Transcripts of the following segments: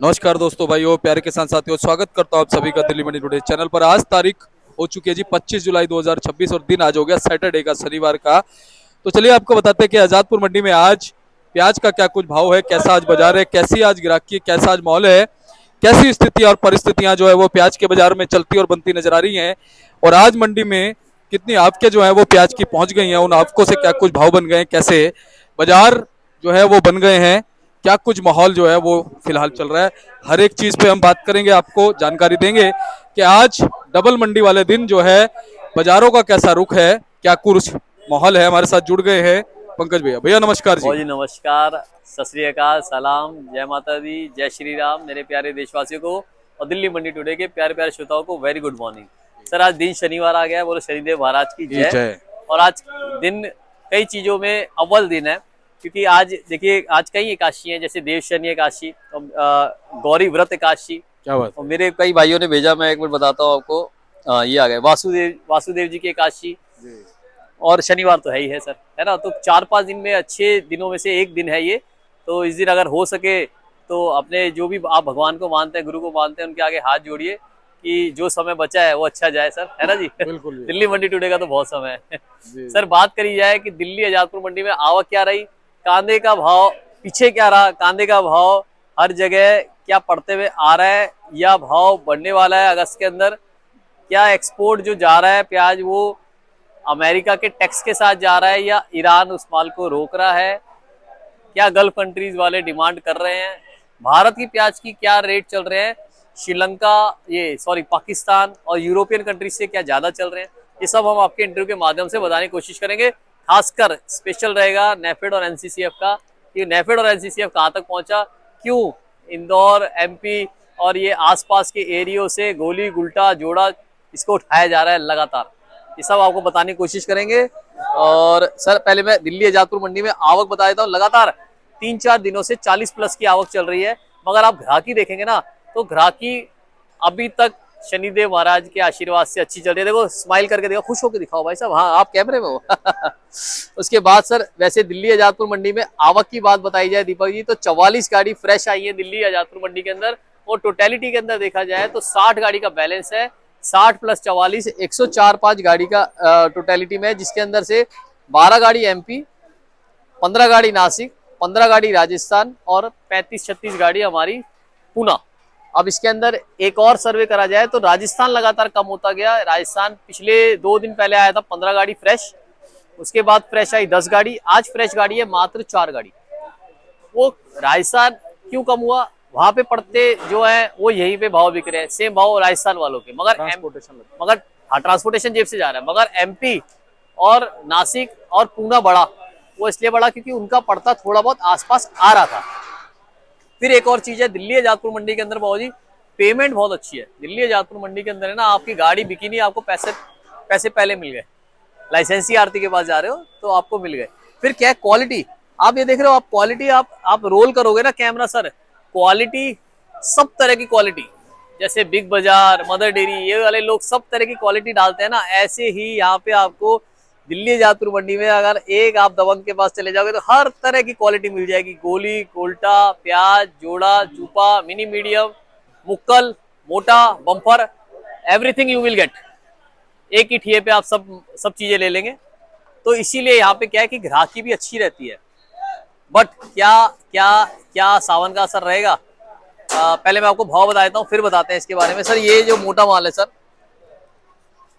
नमस्कार दोस्तों, भाइयों, प्यारे किसान साथियों, स्वागत करता हूं आप सभी का दिल्ली मंडी टुडे चैनल पर। आज तारीख हो चुकी है जी 25 जुलाई 2026 और दिन आज हो गया सैटरडे का, शनिवार का। तो चलिए आपको बताते हैं कि आजादपुर मंडी में आज प्याज का क्या कुछ भाव है, कैसा आज बाजार है, कैसी आज गिराकी, कैसा आज माहौल है, कैसी स्थिति और परिस्थितियां जो है वो प्याज के बाजार में चलती और बनती नजर आ रही हैं। और आज मंडी में कितनी आवकें जो है वो प्याज की पहुंच गई हैं, उन आवकों से क्या कुछ भाव बन गए हैं, कैसे बाजार जो है वो बन गए हैं, क्या कुछ माहौल जो है वो फिलहाल चल रहा है, हर एक चीज पे हम बात करेंगे, आपको जानकारी देंगे कि आज डबल मंडी वाले दिन जो है बाजारों का कैसा रुख है, क्या कुछ माहौल है। हमारे साथ जुड़ गए हैं पंकज भैया। भैया नमस्कार जी। बहुत जी नमस्कार। सत श्री अकाल, सलाम, जय माता दी, जय श्री राम। मेरे प्यारे देशवासियों को और दिल्ली मंडी टुडे के प्यारे प्यारे श्रोताओं को वेरी गुड मॉर्निंग। सर आज दिन शनिवार आ गया है, बोलो शनिदेव महाराज की जी जय। जय। और आज दिन कई चीजों में अव्वल दिन है, क्योंकि आज देखिए आज कई एकादशी है, जैसे देव शनि एकादशी, गौरी व्रत एकादशी। क्या बात और है। मेरे कई भाइयों ने भेजा, मैं एक मिनट बताता हूँ आपको। ये आ गए वासुदेव जी की एकादशी। जी। और शनिवार तो है ही है सर, है ना। तो 4-5 दिन में अच्छे दिनों में से एक दिन है ये। तो इस दिन अगर हो सके तो अपने जो भी आप भगवान को मानते हैं, गुरु को मानते हैं, उनके आगे हाथ जोड़िए कि जो समय बचा है वो अच्छा जाए सर, है ना जी। बिल्कुल जी। दिल्ली मंडी टुडे का तो बहुत समय है। जी। सर बात करी जाए कि दिल्ली आजादपुर मंडी में आवक क्या रही, कांदे का भाव पीछे क्या रहा, कांदे का भाव हर जगह क्या पड़ते हुए आ रहा है या भाव बढ़ने वाला है अगस्त के अंदर, क्या एक्सपोर्ट जो जा रहा है प्याज वो अमेरिका के टैक्स के साथ जा रहा है या ईरान उस माल को रोक रहा है, क्या गल्फ कंट्रीज वाले डिमांड कर रहे हैं, भारत की प्याज की क्या रेट चल रहे हैं, श्रीलंका ये सॉरी पाकिस्तान और यूरोपियन कंट्रीज से क्या ज्यादा चल रहे हैं, ये सब हम आपके इंटरव्यू के माध्यम से बताने की कोशिश करेंगे। खासकर स्पेशल रहेगा नेफेड और एनसीसीएफ का, कि नेफेड और एनसीसीएफ कहाँ तक पहुंचा, क्यों इंदौर एमपी और ये आसपास के एरियो से गोली गुल्टा जोड़ा इसको उठाया जा रहा है लगातार, ये सब आपको बताने की कोशिश करेंगे। और सर पहले मैं दिल्ली आजादपुर मंडी में आवक बता देता हूँ। लगातार 3-4 दिनों से 40 प्लस की आवक चल रही है, मगर आप ग्राहकी देखेंगे ना तो ग्राहकी अभी तक शनिदेव महाराज के आशीर्वाद से अच्छी चल रही है। देखो स्माइल करके देखो, खुश होकर दिखाओ भाई साहब, हाँ आप कैमरे में हो। उसके बाद सर वैसे दिल्ली आजादपुर मंडी में आवक की बात बताई जाए दीपक जी, तो 44 गाड़ी फ्रेश आई है दिल्ली आजादपुर मंडी के अंदर। और टोटलिटी के अंदर देखा जाए तो 60 गाड़ी का बैलेंस है, 60 प्लस 44 104-5 गाड़ी का टोटलिटी में, जिसके अंदर से 12 गाड़ी एमपी, 15 गाड़ी नासिक, 15 गाड़ी राजस्थान और 35-36 गाड़ी हमारी पूना। अब इसके अंदर एक और सर्वे करा जाए तो राजस्थान लगातार कम होता गया। राजस्थान पिछले 2 दिन पहले आया था 15 गाड़ी फ्रेश, उसके बाद फ्रेश आई 10 गाड़ी, आज फ्रेश गाड़ी है मात्र 4 गाड़ी। वो राजस्थान क्यों कम हुआ, वहां पे पड़ते जो है वो यहीं पे भाव बिक रहे हैं, सेम भाव राजस्थान वालों के, मगर हाँ ट्रांसपोर्टेशन जेब से जा रहा है। मगर एमपी और नासिक और पूना बढ़ा, वो इसलिए बढ़ा क्योंकि उनका पड़ता थोड़ा बहुत आसपास आ रहा था। फिर एक और चीज है दिल्ली आजादपुर मंडी के अंदर बाबू जी, पेमेंट बहुत अच्छी है दिल्ली आजादपुर मंडी के अंदर, है ना। आपकी गाड़ी बिकी नहीं, आपको पैसे पैसे पहले मिल गए, लाइसेंसी आरती के पास जा रहे हो तो आपको मिल गए। फिर क्या है क्वालिटी, आप ये देख रहे हो, आप क्वालिटी आप रोल करोगे ना कैमरा सर, क्वालिटी सब तरह की क्वालिटी, जैसे बिग बाजार मदर डेयरी ये वाले लोग सब तरह की क्वालिटी डालते हैं ना, ऐसे ही यहाँ पे आपको दिल्ली जातपुर मंडी में अगर एक आप दबंग के पास चले जाओगे तो हर तरह की क्वालिटी मिल जाएगी। गोली कोल्टा प्याज जोड़ा चूपा मिनी मीडियम मुक्कल मोटा bumper, everything you will get, एक ही ठिए पे आप सब चीजें ले लेंगे। तो इसीलिए यहाँ पे क्या है कि ग्राहकी भी अच्छी रहती है। बट क्या क्या क्या सावन का असर रहेगा, पहले मैं आपको भाव बता देता हूँ फिर बताते हैं इसके बारे में। सर ये जो मोटा माल है सर,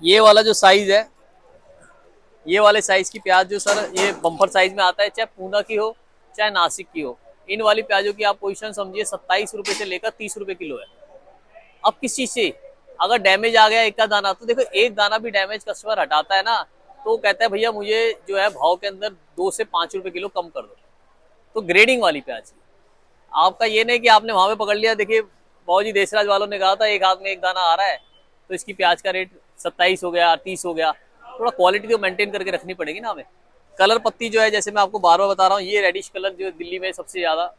ये वाला जो साइज है, ये वाले साइज की प्याज जो सर ये बम्पर साइज में आता है, चाहे पूना की हो चाहे नासिक की हो, इन वाली प्याजों की आप पोजीशन समझिए 27 रुपए से लेकर 30 रुपए किलो है। अब किस चीज से अगर डैमेज आ गया एक का दाना, तो देखो एक दाना भी डैमेज कस्टमर हटाता है ना, तो कहता है भैया मुझे जो है भाव के अंदर 2 से 5 रुपए किलो कम कर दो। तो ग्रेडिंग वाली प्याज आपका ये नहीं कि आपने वहां पे पकड़ लिया, देखिए बाबूजी देशराज वालों ने कहा था एक हाथ में एक दाना आ रहा है तो इसकी प्याज का रेट 27 हो गया 30 हो गया। थोड़ा क्वालिटी तो मेंटेन करके रखनी पड़ेगी ना हमें। कलर पत्ती जो है, जैसे मैं आपको बार बार बता रहा हूँ, ये रेडिश कलर जो दिल्ली में सबसे ज्यादा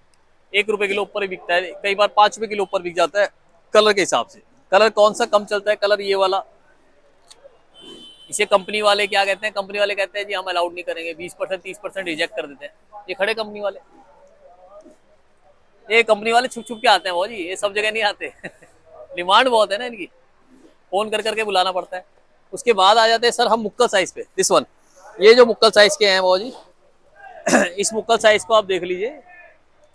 1 रुपए किलो ऊपर ही बिकता है, कई बार 5 रुपए किलो ऊपर बिक जाता है कलर के हिसाब से। कलर कौन सा कम चलता है, कलर ये वाला, इसे कंपनी वाले क्या कहते हैं, कंपनी वाले कहते हैं जी हम अलाउड नहीं करेंगे, 20% 30% रिजेक्ट कर देते हैं, ये खड़े कंपनी वाले। ये कंपनी वाले छुप छुप के आते हैं वो जी, ये सब जगह नहीं आते। डिमांड बहुत है ना इनकी, फोन कर करके बुलाना पड़ता है। उसके बाद आ जाते हैं सर हम मुक्कल साइज पे, दिस वन। ये जो मुक्कल साइज के हैं वो जी, इस मुक्कल साइज को आप देख लीजिए।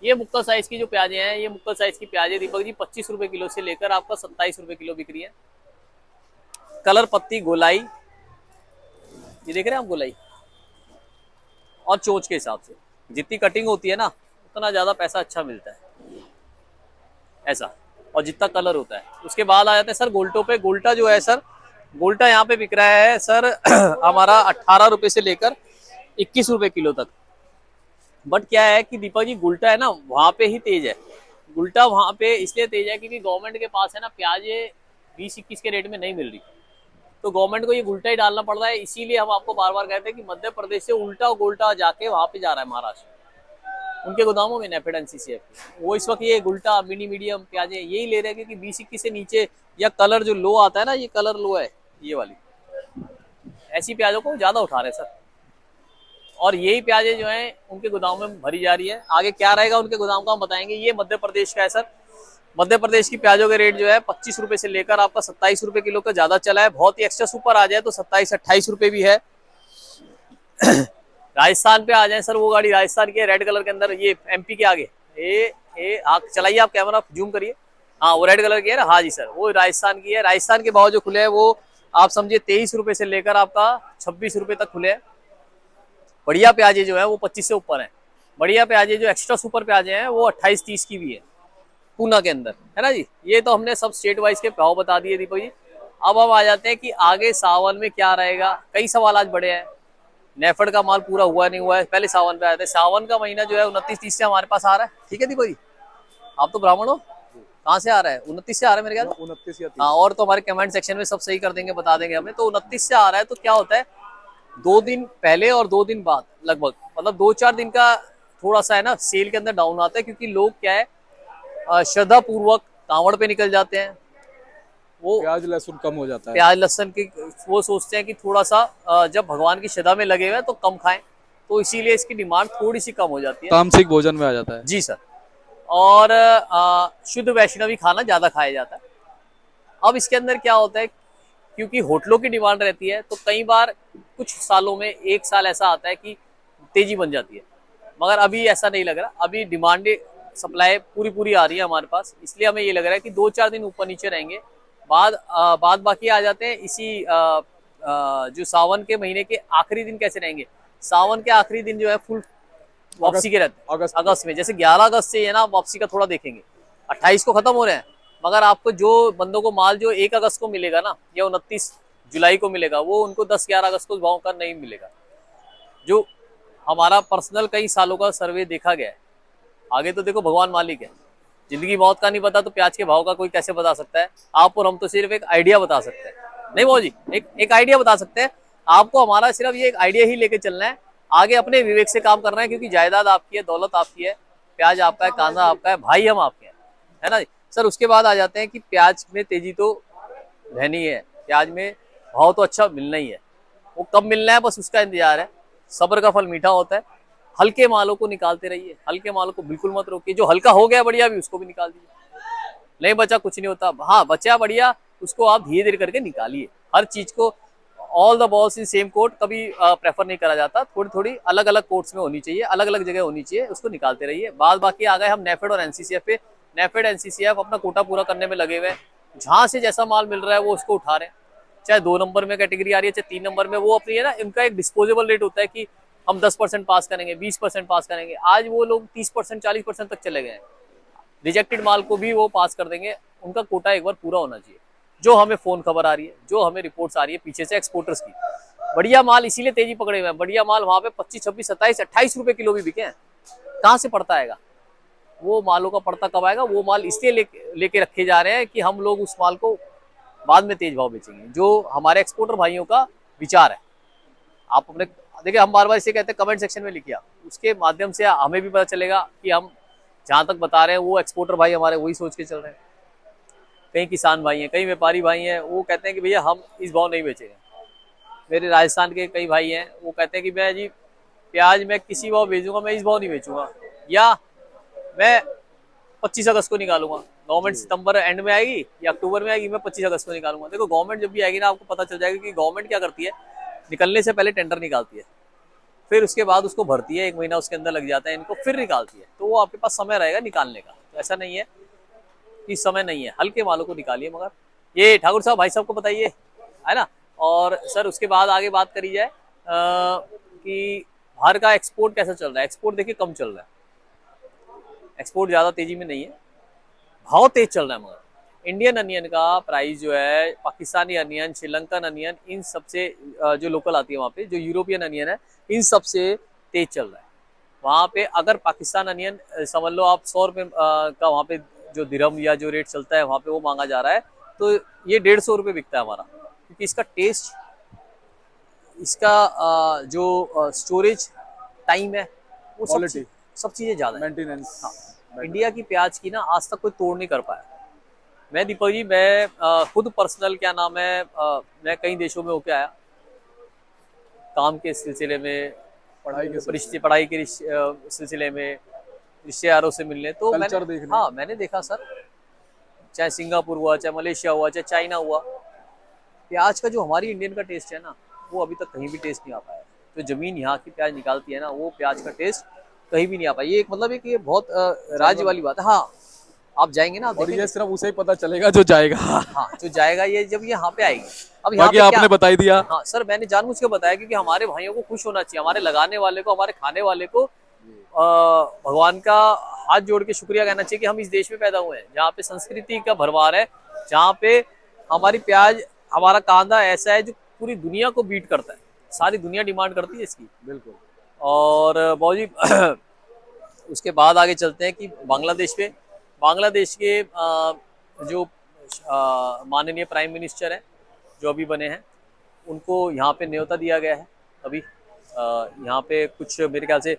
ये मुक्कल साइज की जो प्याजें हैं, ये मुक्कल साइज की प्याजें दीपक जी 25 रुपए किलो से लेकर आपका 27 रुपए किलो बिक रही है। कलर पत्ती गोलाई, ये देख रहे हैं आप, गोलाई और चोंच के हिसाब से जितनी कटिंग होती है ना, उतना ज्यादा पैसा अच्छा मिलता है ऐसा, और जितना कलर होता है। उसके बाद आ जाते हैं सर गोल्टो पे। गोल्टा जो है सर, गोल्टा यहाँ पे बिक रहा है सर हमारा 18 रुपए से लेकर 21 रुपए किलो तक। बट क्या है कि दीपक जी गुल्टा है ना वहां पे ही तेज है। गुल्टा वहां पे इसलिए तेज है क्योंकि गवर्नमेंट के पास है ना प्याजे 20-21 के रेट में नहीं मिल रही, तो गवर्नमेंट को ये गुल्टा ही डालना पड़ रहा है। इसीलिए हम आपको बार बार कहते हैं कि मध्य प्रदेश से उल्टा गोल्टा जाके वहां पे जा रहा है महाराष्ट्र, उनके गोदामों में नेफेड एनसीसीएफ वो इस वक्त ये गुल्टा मिनी मीडियम प्याजे यही ले रहे हैं क्योंकि 20-21 से नीचे या कलर जो लो आता है ना, ये कलर लो है ये वाली, ऐसी प्याजों को ज्यादा उठा रहे हैं सर। और यही प्याजें जो हैं उनके गोदाम में भरी जा रही है। आगे क्या रहेगा उनके गोदाम का हम बताएंगे। ये मध्य प्रदेश का है सर। मध्य प्रदेश की प्याजों के रेट जो है 25 रुपए से लेकर आपका 27 रुपए किलो का ज्यादा चला है। बहुत ही एक्स्ट्रा सुपर आ जाए तो 27-28 रुपए भी है। राजस्थान पे आ जाए सर, वो गाड़ी राजस्थान की है रेड कलर के अंदर, ये एमपी के आगे, ये चलाइए आप, कैमरा जूम करिए। हाँ वो रेड कलर की है ना, हाँ जी सर, वो राजस्थान की है। राजस्थान के भाव जो खुले हैं वो आप समझिए 23 रुपए से लेकर आपका 26 रुपए तक खुले हैं। बढ़िया प्याजे जो है वो 25 से ऊपर है। बढ़िया प्याजे जो एक्स्ट्रा सुपर प्याजे हैं वो 28-30 की भी है पूना के अंदर, है ना जी। ये तो हमने सब स्टेट वाइज के भाव बता दिए दीपक जी। अब हम आ जाते हैं कि आगे सावन में क्या रहेगा। कई सवाल आज बड़े हैं। नेफेड का माल पूरा हुआ नहीं हुआ है, पहले सावन पे आए थे। सावन का महीना जो है 29-30 से हमारे पास आ रहा है, ठीक है दीपक जी। आप तो ब्राह्मण हो, कहाँ से आ रहा है? 29 से आ रहा है मेरे ख्याल, 29 या 30। हाँ, और तो हमारे कमेंट सेक्शन में सब सही कर देंगे, बता देंगे हमें। तो 29 से आ रहा है तो क्या होता है, 2 दिन पहले और 2 दिन बाद लगभग, मतलब 2-4 दिन का थोड़ा सा है ना सेल के अंदर डाउन आता है, क्योंकि लोग क्या है श्रद्धा पूर्वक कांवड़ पे निकल जाते हैं। वो प्याज लहसुन कम हो जाता है। प्याज लहसुन की वो सोचते हैं कि थोड़ा सा जब भगवान की श्रद्धा में लगे हुए हैं तो कम खाएं, तो इसीलिए इसकी डिमांड थोड़ी सी कम हो जाती है। तामसिक भोजन में आ जाता है जी सर। और शुद्ध वैष्णवी खाना ज्यादा खाया जाता है। अब इसके अंदर क्या होता है, क्योंकि होटलों की डिमांड रहती है तो कई बार कुछ सालों में, 1 साल ऐसा आता है कि तेजी बन जाती है, मगर अभी ऐसा नहीं लग रहा। अभी डिमांड सप्लाई पूरी आ रही है हमारे पास, इसलिए हमें ये लग रहा है कि 2-4 दिन ऊपर नीचे रहेंगे। बाद बाकी आ जाते हैं इसी जो सावन के महीने के आखिरी दिन कैसे रहेंगे। सावन के आखिरी दिन जो है फुल वापसी के रहते हैं अगस्त में। जैसे 11 अगस्त से है ना वापसी का थोड़ा देखेंगे, 28 को खत्म हो रहे हैं, मगर आपको जो बंदों को माल जो 1 अगस्त को मिलेगा ना या 29 जुलाई को मिलेगा, वो उनको 10-11 अगस्त को भाव का नहीं मिलेगा। जो हमारा पर्सनल कई सालों का सर्वे देखा गया है। आगे तो देखो भगवान मालिक है, जिंदगी मौत का नहीं पता, तो प्याज के भाव का कोई कैसे बता सकता है। आप और हम तो सिर्फ एक आइडिया बता सकते हैं, नहीं वो जी, एक आइडिया बता सकते हैं आपको। हमारा सिर्फ ये एक आइडिया ही लेके चलना है, आगे अपने विवेक से काम करना है, क्योंकि जायदाद आपकी है, दौलत आपकी है, प्याज आपका है, कांदा आपका है, भाई हम आपके हैं, है ना सर। उसके बाद आ जाते हैं कि प्याज में तेजी तो रहनी है, प्याज में भाव तो अच्छा मिलना ही है, वो कब मिलना है बस उसका इंतजार है। सब्र का फल मीठा होता है। हल्के मालों को निकालते रहिए, हल्के मालों को बिल्कुल मत रोकिए। जो हल्का हो गया बढ़िया भी, उसको भी निकाल दीजिए। नहीं बचा कुछ नहीं होता, हाँ बचा बढ़िया, उसको आप धीरे धीरे करके निकालिए। हर चीज को all the balls in same coat कभी प्रेफर नहीं करा जाता, थोड़ी थोड़ी अलग अलग कोट्स में होनी चाहिए, अलग अलग जगह होनी चाहिए, उसको निकालते रहिए। बाद बाकी आ गए हम नेफेड और एनसीसीएफ पे। नेफेड एनसीसीएफ अपना कोटा पूरा करने में लगे हुए हैं, जहां से जैसा माल मिल रहा है वो उसको उठा रहे हैं। चाहे 2 नंबर में कैटेगरी आ रही है, चाहे 3 नंबर में, वो अपनी है ना, इनका एक डिस्पोजेबल रेट होता है कि हम 10% पास करेंगे, 20% पास करेंगे। आज वो लोग 30%, 40% तक चले गए हैं। रिजेक्टेड माल को भी वो पास कर देंगे। उनका कोटा एक बार पूरा होना चाहिए। जो हमें फोन खबर आ रही है, जो हमें रिपोर्ट्स आ रही है पीछे से एक्सपोर्टर्स की, बढ़िया माल इसीलिए तेजी पकड़े हुए हैं। बढ़िया माल वहां पे 25, 26, 27, 28 रुपए किलो भी बिके हैं। कहाँ से पड़ता आएगा वो मालों का, पड़ता कब आएगा? वो माल इसलिए लेके रखे जा रहे हैं कि हम लोग उस माल को बाद में तेज भाव बेचेंगे, जो हमारे एक्सपोर्टर भाइयों का विचार है। आप अपने देखिए, हम बार बार इसे कहते हैं, कमेंट सेक्शन में लिखिए, उसके माध्यम से हमें भी पता चलेगा कि हम जहां तक बता रहे हैं वो एक्सपोर्टर भाई हमारे वही सोच के चल रहे हैं। कई किसान भाई हैं, कई व्यापारी भाई हैं, वो कहते हैं कि भैया हम इस भाव नहीं बेचेंगे। मेरे राजस्थान के कई भाई हैं, वो कहते हैं कि मैं जी प्याज मैं किसी भाव बेचूंगा, मैं इस भाव नहीं बेचूंगा, या मैं 25 अगस्त को निकालूंगा। गवर्नमेंट सितंबर एंड में आएगी या अक्टूबर में आएगी, मैं 25 अगस्त को निकालूंगा। देखो गवर्नमेंट जब भी आएगी ना, आपको पता चल जाएगा कि गवर्नमेंट क्या करती है, निकलने से पहले टेंडर निकालती है, फिर उसके बाद उसको भरती है, 1 महीना उसके अंदर लग जाता है इनको, फिर निकालती है। तो वो आपके पास समय रहेगा निकालने का। तो ऐसा नहीं है कि समय नहीं है, हल्के मालों को निकालिए। मगर ये ठाकुर साहब भाई साहब को बताइए, है ना। और सर उसके बाद आगे बात करी जाए कि बाहर का एक्सपोर्ट कैसा चल रहा है। एक्सपोर्ट देखिए कम चल रहा है, एक्सपोर्ट ज़्यादा तेजी में नहीं है, भाव तेज चल रहा है। मगर इंडियन अनियन का प्राइस जो है, पाकिस्तानी अनियन, श्रीलंकन अनियन, इन सबसे जो लोकल आती है वहाँ पे, जो यूरोपियन अनियन है, इन सबसे तेज चल रहा है। वहाँ पे अगर पाकिस्तान अनियन समझ लो आप 100 रुपये का वहाँ पे जो दिरहम या जो रेट चलता है वहाँ पे वो मांगा जा रहा है, तो ये 150 रुपये बिकता है हमारा। क्योंकि इसका टेस्ट, इसका जो स्टोरेज टाइम है, वो क्वालिटी, सब चीज़ें ज़्यादा है। मेंटेनेंस। हाँ, इंडिया की प्याज की ना आज तक कोई तोड़ नहीं कर पाया। मैं दीपक जी, मैं खुद पर्सनल क्या नाम है, मैं कई देशों में होके आया काम के सिलसिले में, पढ़ाई के सिलसिले में, रिश्तेदारों से मिलने। तो कल्चर मैंने, देखने। हाँ मैंने देखा सर, चाहे सिंगापुर हुआ, चाहे मलेशिया हुआ, चाहे चाइना हुआ, प्याज का जो हमारी इंडियन का टेस्ट है ना, वो अभी तक कहीं भी टेस्ट नहीं आ पाया। जो जमीन यहाँ की प्याज निकालती है ना, वो प्याज का टेस्ट कहीं भी नहीं आ पाया। ये एक मतलब एक ये बहुत राज्य वाली बात है। हाँ, आप जाएंगे ना, आप और ये देखेंगे। सिर्फ उसे ही पता चलेगा जो जाएगा। हाँ, जो जाएगा ये जब यहाँ पे आएगी। अब यहाँ बाकी पे आपने क्या, बता ही दिया। हाँ सर मैंने जानबूझ के बताया क्योंकि हमारे भाइयों को खुश होना चाहिए, हमारे लगाने वाले को, हमारे खाने वाले को भगवान का हाथ जोड़ के शुक्रिया कहना चाहिए कि हम इस देश में पैदा हुए हैं, जहाँ पे संस्कृति का भरमार है, जहाँ पे हमारी प्याज, हमारा कांदा ऐसा है जो पूरी दुनिया को बीट करता है। सारी दुनिया डिमांड करती है इसकी। बिल्कुल। और बाबू जी उसके बाद आगे चलते हैं कि बांग्लादेश पे। बांग्लादेश के जो माननीय प्राइम मिनिस्टर हैं जो अभी बने हैं, उनको यहाँ पे न्योता दिया गया है। अभी यहाँ पे कुछ मेरे ख्याल से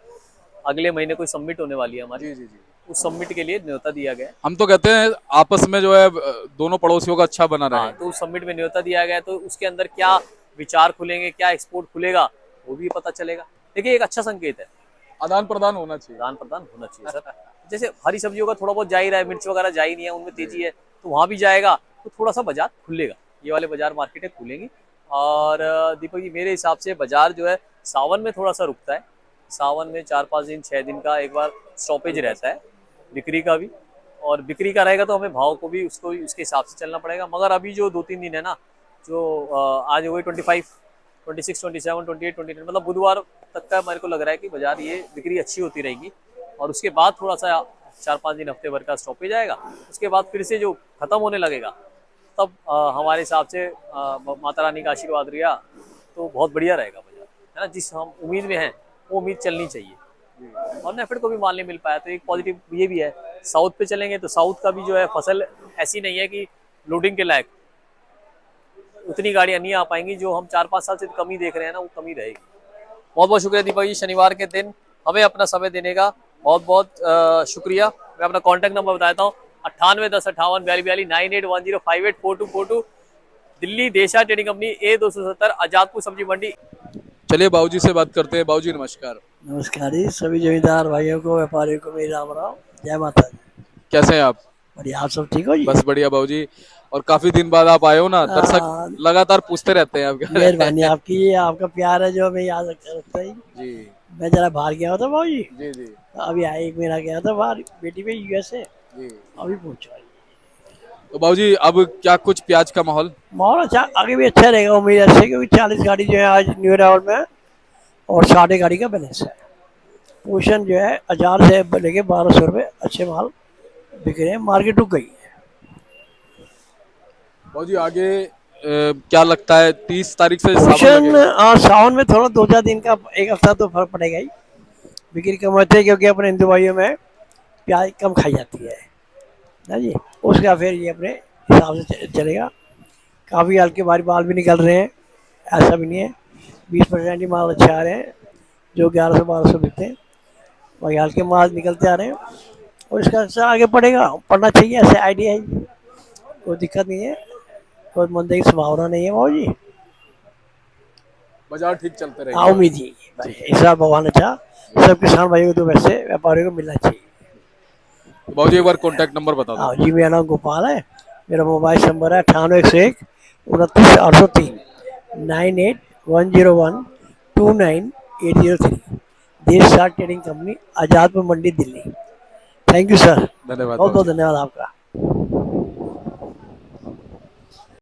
अगले महीने कोई समिट होने वाली है हमारी। जी जी जी। उस समिट के लिए न्योता दिया गया है। हम तो कहते हैं आपस में जो है दोनों पड़ोसियों का अच्छा बना रहे। हाँ, तो उस समिट में न्योता दिया गया है, तो उसके अंदर क्या विचार खुलेंगे, क्या एक्सपोर्ट खुलेगा, वो भी पता चलेगा। देखिए एक अच्छा संकेत है, आदान प्रदान होना चाहिए। आदान प्रदान होना चाहिए सर। जैसे हरी सब्जियों का थोड़ा बहुत जा ही रहा है, मिर्च वगैरह जा ही नहीं है, उनमें तेजी है, तो वहाँ भी जाएगा तो थोड़ा सा बाजार खुलेगा। ये वाले बाजार मार्केटें खुलेंगी। और दीपक जी मेरे हिसाब से बाजार जो है सावन में थोड़ा सा रुकता है। सावन में 4-5 दिन 6 दिन का एक बार स्टॉपेज रहता है बिक्री का भी, और बिक्री का रहेगा तो हमें भाव को भी उसको उसके हिसाब से चलना पड़ेगा। मगर अभी जो 2-3 दिन है ना, जो आज हो गई 25, 26, 27, 28, 29, मतलब बुधवार तक का मेरे को लग रहा है कि बाजार ये बिक्री अच्छी होती रहेगी। और उसके बाद थोड़ा सा 4-5 दिन हफ्ते भर का स्टॉपेज आएगा, उसके बाद फिर से जो खत्म होने लगेगा, तब हमारे हिसाब से माता रानी का आशीर्वाद रहा तो बहुत बढ़िया रहेगा बाजार, है ना। जिस हम उम्मीद में हैं वो उम्मीद चलनी चाहिए। और नेफेड को भी माल नहीं मिल पाया, तो एक पॉजिटिव ये भी है। साउथ पे चलेंगे तो साउथ का भी जो है फसल ऐसी नहीं है कि लोडिंग के लायक उतनी गाड़ियां नहीं आ पाएंगी। जो हम 4-5 साल से कमी देख रहे हैं ना, वो कमी रहेगी। बहुत बहुत शुक्रिया दीपक जी, शनिवार के दिन हमें अपना समय देने का बहुत बहुत शुक्रिया। मैं अपना कॉन्टैक्ट नंबर बताता हूँ, 9810584242 9810584242, दिल्ली देशा ट्रेडिंग कंपनी, A270, आजादपुर सब्जी मंडी। चलिए बाबूजी से बात करते हैं। बाबूजी नमस्कार। नमस्कार जी, सभी जमींदार भाइयों को, व्यापारियों को मेरी राम राम, जय माता दी। कैसे हैं आप? बढ़िया, आप सब ठीक हो जी? बस बढ़िया बाबूजी। और काफी दिन बाद आप आए हो ना, हाँ। दर्शक लगातार पूछते रहते हैं आपके। मेहरबानी आपकी, ये आपका प्यार है जो हमें याद रखता है जी मैं जरा बाहर गया था भाऊ जी, जी जी अभी आया 1 महीना गया था बाहर, बेटी में USA, जी। अभी पहुंचा। तो बाबूजी अब क्या कुछ प्याज का माहौल? माहौल अच्छा, आगे भी अच्छा रहेगा उम्मीद ऐसे, क्योंकि 40 गाड़ी जो है आज न्यू राउंड में, और 60 गाड़ी का बैलेंस है। पोषण जो है 1000 से लेके 1200 रुपये अच्छे माल बिक रहे हैं, मार्केट रुक गई है। बाबूजी आगे क्या लगता है 30 तारीख से सावन पोषण लगेगा? सावन में थोड़ा 2-4 दिन का, एक हफ्ता तो फर्क पड़ेगा ही, बिक्री कम होती है क्योंकि अपने हिंदू भाइयों में प्याज कम खाई जाती है ना जी। उसका फिर ये अपने हिसाब से चलेगा। काफ़ी हल्के भारी माल भी निकल रहे हैं, ऐसा भी नहीं है। 20% ही माल अच्छे आ रहे हैं, जो 1100-1200 बिकते हैं, वही हल्के माल निकलते आ रहे हैं। और इसका अच्छा आगे पड़ेगा, पड़ना चाहिए, ऐसे आइडिया है, कोई दिक्कत नहीं है, कोई मंदी की संभावना नहीं है भाव जी। बाजार ठीक चलते रहेगा। हाँ, उम्मीद ही भाई, इस बार भगवान अच्छा सब किसान भाइयों को, तो वैसे व्यापारियों को मिलना चाहिए। बाबू जी एक बार कॉन्टैक्ट नंबर बता दो। हाँ जी, मेरा नाम गोपाल है, मेरा मोबाइल नंबर है 9801 29 803 9810129803। देश सार trading company, Azadpur Mandi, Delhi. Thank you sir, धन्यवाद बहुत बाबू बहुत जी। धन्यवाद आपका।